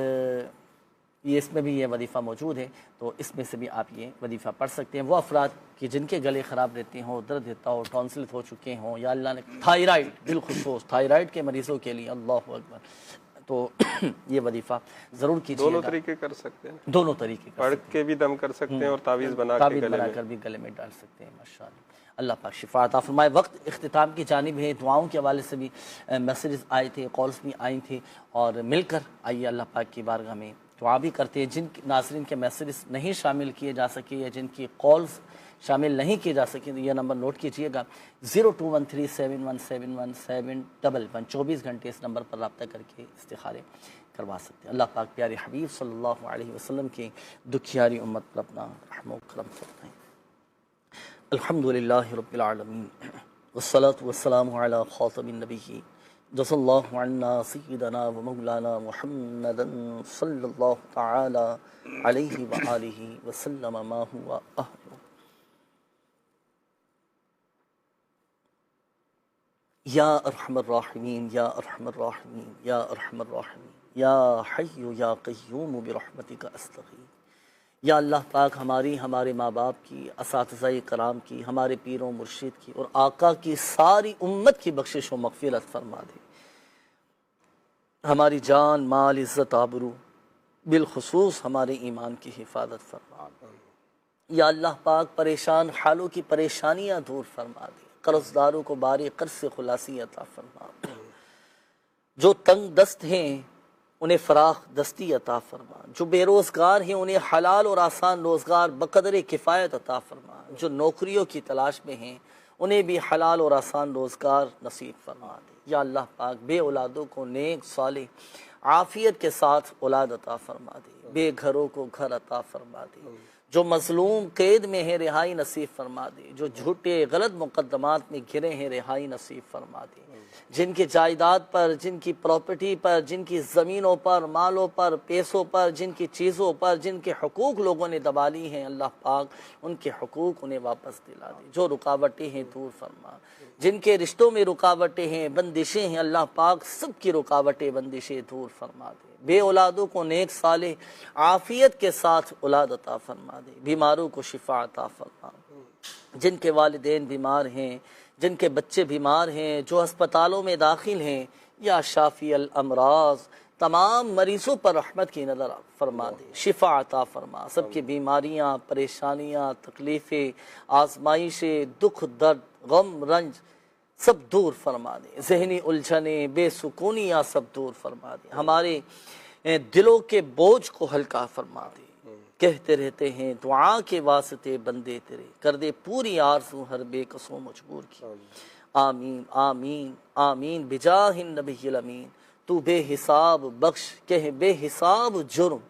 ये इसमें भी ये वजीफ़ा मौजूद है, तो इसमें से भी आप ये वजीफ़ा पढ़ सकते हैं। वो अफराद कि जिनके गले ख़राब रहते हों, दर्द रहता हो, टॉन्सिल हो चुके हों, या अल्लाह ने थायराइड, बिलखुसूस थायराइड के मरीज़ों के लिए अल्लाहु अकबर, तो ये वजीफ़ा ज़रूर कीजिएगा। दोनों तरीके कर सकते हैं, दोनों तरीके पढ़ के भी दम कर सकते हैं और तावीज़ बनाकर भी गले में डाल सकते हैं। माशाअल्लाह, अल्लाह पाक शिफा अता फरमाए। वक्त इख्तिताम की जानिब है, दुआओं के हवाले से भी मैसेज आए थे, कॉल्स भी आई थी और मिलकर आइए अल्लाह पाक की बारगाह में दुआ भी करते हैं। जिन नाज़रीन के मैसेज नहीं शामिल किए जा सके या जिनकी कॉल्स शामिल नहीं किए जा सके, तो यह नंबर नोट कीजिएगा 021371717111। 24 घंटे इस नंबर पर रब्ता करके इस्तिखारे करवा सकते हैं। अल्लाह पाक प्यारे हबीब सल्लल्लाहु अलैहि वसल्लम की दुखियारी उम्मत पर अपना रहम व करम फरमाएं। अल्हम्दुलिल्लाहि रब्बिल आलमीन वस्सलातु वस्सलामु अला खातमिन नबिय्यीन जज़ल्लाहु अन्ना सय्यिदना व मौलाना मुहम्मदन सल्लल्लाहु तआला अलैहि व आलिहि व सल्लम मा हुवा अहलु। या अरहमर राहिमीन या अरहमर राहिमीन या अरहमर राहिमीन या हय्यु या क़य्यूम बिरहमतिका अस्तगीथ। या अल्लाह पाक हमारी, हमारे माँ बाप की, असातिज़ाए कराम की, हमारे पीरों मुर्शिद की और आका की सारी उम्मत की बख्शिश व मग़फ़िरत फरमा दे। हमारी जान, माल, इज़्ज़त, आबरू, बिलखुसूस हमारे ईमान की हिफाजत फरमा दे। या अल्लाह पाक परेशान हालों की परेशानियाँ दूर फरमा दे। कर्ज़दारों को बारी कर्ज़ से खुलासी अता फरमा दे। जो तंग दस्त हैं उन्हें फ़राख दस्ती अता फरमा। जो बेरोज़गार हैं उन्हें हलाल और आसान रोज़गार बक़दर किफ़ायत अता फरमा। जो नौकरियों की तलाश में हैं उन्हें भी हलाल और आसान रोज़गार नसीब फरमा दे। या अल्लाह पाक बे औलादों को नेक सालिह आफ़ियत के साथ औलाद अता फरमा दे। बेघरों को घर अता फरमा दे। जो मज़लूम कैद में है रिहाई नसीब फरमा दे। जो झूठे गलत मुक़द्दमात में घिरे हैं रिहाई नसीब फरमा दे। जिनके जायदाद पर, जिनकी प्रॉपर्टी पर, जिनकी ज़मीनों पर, मालों पर, पैसों पर, जिनकी चीज़ों पर, जिनके हुकूक लोगों ने दबा ली हैं, अल्लाह पाक उनके हुकूक उन्हें वापस दिला दे। जो रुकावटें हैं दूर फरमा, जिनके रिश्तों में रुकावटें हैं, बंदिशें हैं, अल्लाह पाक सब की रुकावटें, बंदिशें दूर फरमा दे। बे औलादों को नेक साले आफ़ियत के साथ औलाद अता फरमा दे। बीमारों को शिफा अता फरमा। जिनके वालिदैन बीमार हैं, जिनके बच्चे बीमार हैं, जो अस्पतालों में दाखिल हैं, या शाफ़ी अल अमराज तमाम मरीज़ों पर रहमत की नज़र फरमा दे, शिफा अता फरमा। सबकी बीमारियाँ, परेशानियाँ, तकलीफ़ें, आजमाइशें, दुख दर्द, गम रंज सब दूर फरमा दे। ज़हनी उलझने, बेसुकूनियाँ सब दूर फरमा दे। हमारे दिलों के बोझ को हल्का फरमा दे। कहते रहते हैं दुआ के वास्ते बंदे तेरे, कर दे पूरी आरज़ू हर बेकसों मजबूर की। आमीन आमीन आमीन बिजाहिन नबील अमीन। तू बेहिसाब बख्श, कह बेहिसाब जुर्म,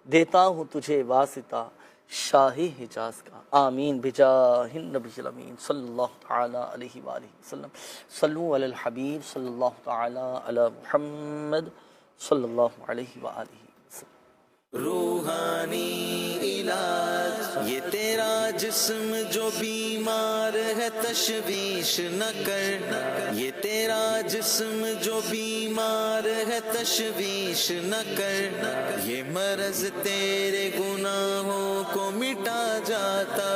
देता हूँ तुझे वास्ता शाही हिजाज का। आमीन बिजाहिन नबील अमीन सल्लल्लाहु तआला अलैहि वसल्लम। सल्लु अलल हबीब सल्लल्लाहु तआला अला मुहम्मद सल्लल्लाहु अलैहि वसल्लम। रूहानी इलाज ये तेरा जिस्म जो बीमार है तशवीश न कर, ये तेरा जिस्म जो बीमार है तशवीश न कर, ये मर्ज तेरे गुनाहों को मिटा जाता